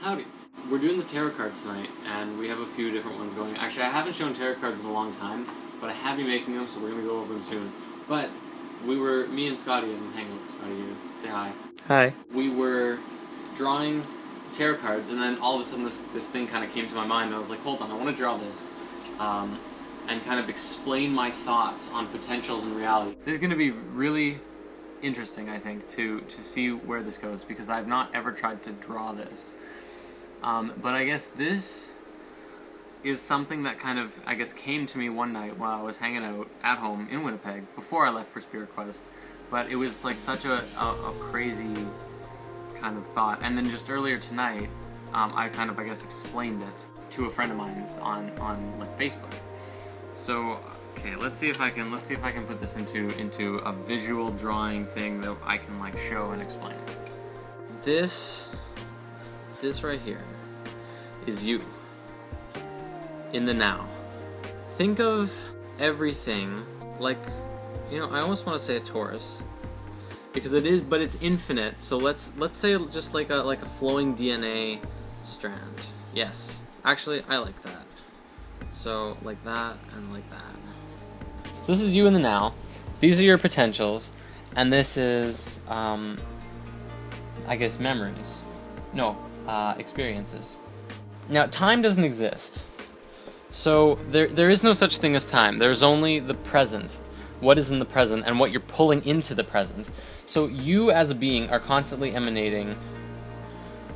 Howdy. We're doing the tarot cards tonight, and we have a few different ones going. Actually, I haven't shown tarot cards in a long time, but I have been making them, so we're going to go over them soon. But me and Scotty, I'm hanging out with Scotty here. Say hi. Hi. We were drawing tarot cards, and then all of a sudden this thing kind of came to my mind, and I was like, hold on, I want to draw this, and kind of explain my thoughts on potentials and reality. This is going to be really interesting, I think, to see where this goes, because I've not ever tried to draw this. But I guess this is something that kind of, came to me one night while I was hanging out at home in Winnipeg before I left for Spirit Quest. But it was like such a crazy kind of thought. And then just earlier tonight, I kind of, explained it to a friend of mine on like Facebook. So, okay, let's see if I can put this into a visual drawing thing that I can like show and explain. This right here is you in the now. Think of everything like, I almost want to say a torus, because it is, but it's infinite. So let's say just like a flowing DNA strand. Yes, actually, I like that. So like that and like that. So this is you in the now. These are your potentials, and this is, memories. No, experiences. Now, time doesn't exist. So there is no such thing as time. There's only the present. What is in the present and what you're pulling into the present. So you as a being are constantly emanating,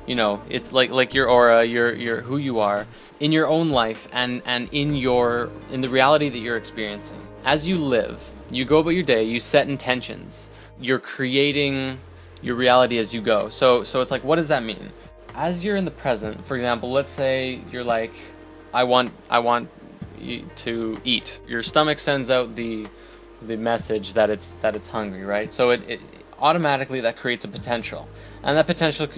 it's like your aura, your who you are in your own life and in the reality that you're experiencing. As you live, you go about your day, you set intentions. You're creating your reality as you go. So it's like, what does that mean? As you're in the present, for example, let's say you're like, I want you to eat. Your stomach sends out the message that it's hungry, right? So it automatically that creates a potential, and that potential,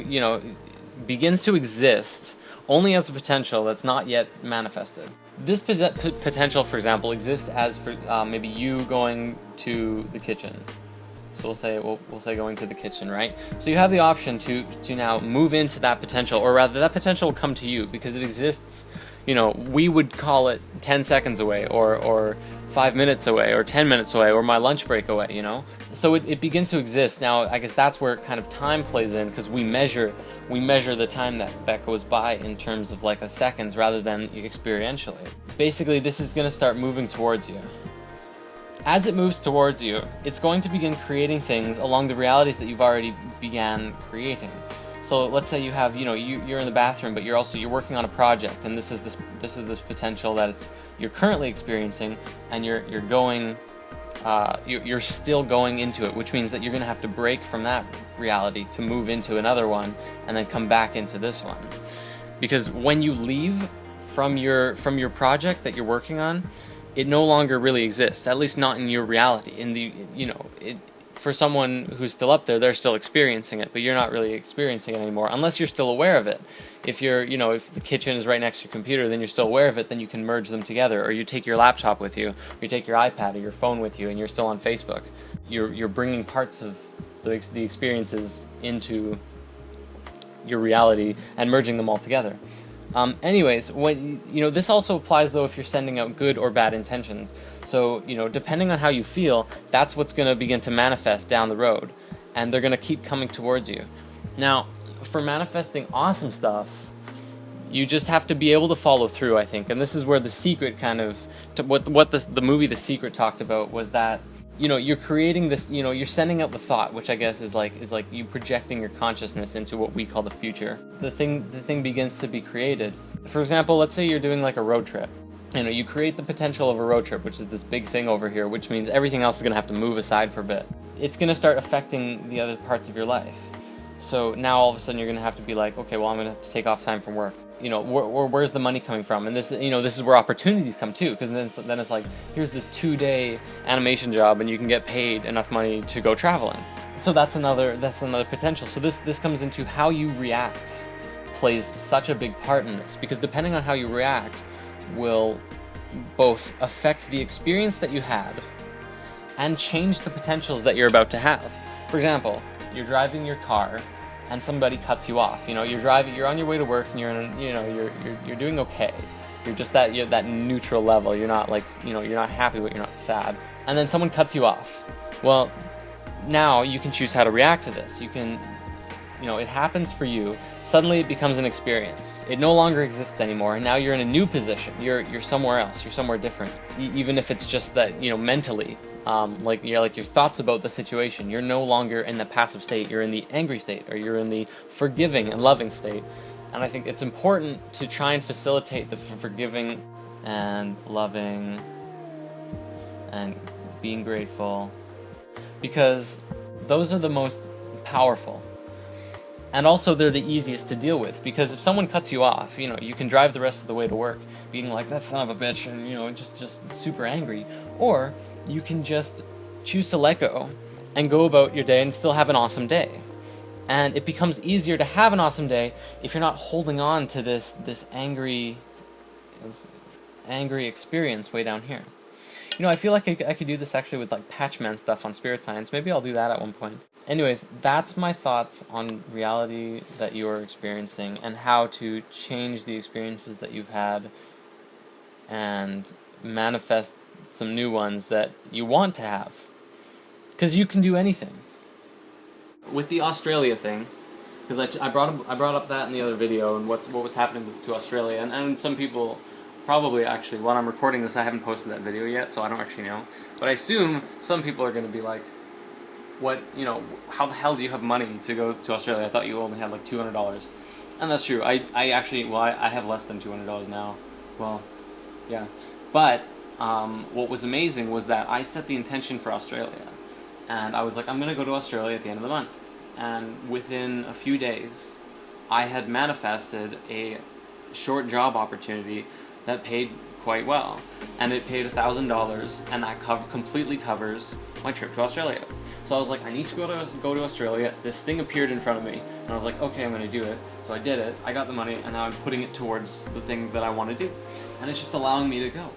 begins to exist only as a potential that's not yet manifested. This potential, for example, exists as for maybe you going to the kitchen. So we'll say going to the kitchen, right? So you have the option to now move into that potential, or rather that potential will come to you because it exists. We would call it 10 seconds away, or 5 minutes away, or 10 minutes away, or my lunch break away, So it begins to exist. Now, I guess that's where kind of time plays in, because we measure the time that goes by in terms of like a seconds rather than experientially. Basically, this is going to start moving towards you. As it moves towards you, it's going to begin creating things along the realities that you've already began creating. So let's say you have, you're in the bathroom, but you're working on a project, and this is this potential that you're currently experiencing, and you're still going into it, which means that you're going to have to break from that reality to move into another one, and then come back into this one. Because when you leave from your project that you're working on, it no longer really exists, at least not in your reality. For someone who's still up there, they're still experiencing it, but you're not really experiencing it anymore, unless you're still aware of it. If if the kitchen is right next to your computer, then you're still aware of it, then you can merge them together, or you take your laptop with you, or you take your iPad or your phone with you, and you're still on Facebook. You're bringing parts of the experiences into your reality and merging them all together. Anyways, when this also applies though if you're sending out good or bad intentions. So depending on how you feel, that's what's going to begin to manifest down the road, and they're going to keep coming towards you. Now, for manifesting awesome stuff, you just have to be able to follow through, I think. And this is where The Secret what the movie The Secret talked about was that you're creating this, you're sending out the thought, which I guess is like you projecting your consciousness into what we call the future. The thing begins to be created. For example, let's say you're doing like a road trip. You create the potential of a road trip, which is this big thing over here, which means everything else is going to have to move aside for a bit. It's going to start affecting the other parts of your life. So now all of a sudden you're going to have to be like, okay, well, I'm going to have to take off time from work. Where's the money coming from? And this is where opportunities come too, because then it's like, here's this 2-day animation job, and you can get paid enough money to go traveling. So that's another potential. So this comes into how you react, plays such a big part in this, because depending on how you react will both affect the experience that you had and change the potentials that you're about to have. For example, you're driving your car and somebody cuts you off. You know, you're driving, you're on your way to work, and you're doing okay. You're just you're that neutral level. You're not like, you're not happy, but you're not sad. And then someone cuts you off. Well, now you can choose how to react to this. You can, it happens for you. Suddenly it becomes an experience. It no longer exists anymore, and now you're in a new position. You're somewhere else. You're somewhere different. Even if it's just that, mentally, like your thoughts about the situation. You're no longer in the passive state. You're in the angry state, or you're in the forgiving and loving state. And I think it's important to try and facilitate the forgiving and loving and being grateful, because those are the most powerful. And also they're the easiest to deal with, because if someone cuts you off, you can drive the rest of the way to work being like, that son of a bitch, and just super angry. Or you can just choose to let go and go about your day and still have an awesome day. And it becomes easier to have an awesome day if you're not holding on to this angry experience way down here. I feel like I could do this actually with like Patchman stuff on spirit science. Maybe I'll do that at one point. Anyways, that's my thoughts on reality that you're experiencing and how to change the experiences that you've had and manifest some new ones that you want to have. Because you can do anything. With the Australia thing, because I brought up that in the other video, and what was happening to Australia, and some people probably, actually, while I'm recording this, I haven't posted that video yet, so I don't actually know, but I assume some people are going to be like, what, how the hell do you have money to go to Australia? I thought you only had like $200. And that's true. I have less than $200 now. Well, yeah. But what was amazing was that I set the intention for Australia. And I was like, I'm going to go to Australia at the end of the month. And within a few days, I had manifested a short job opportunity that paid quite well. And it paid $1,000, and that completely covers my trip to Australia. So I was like, I need to go to Australia. This thing appeared in front of me, and I was like, okay, I'm going to do it. So I did it. I got the money, and now I'm putting it towards the thing that I want to do. And it's just allowing me to go.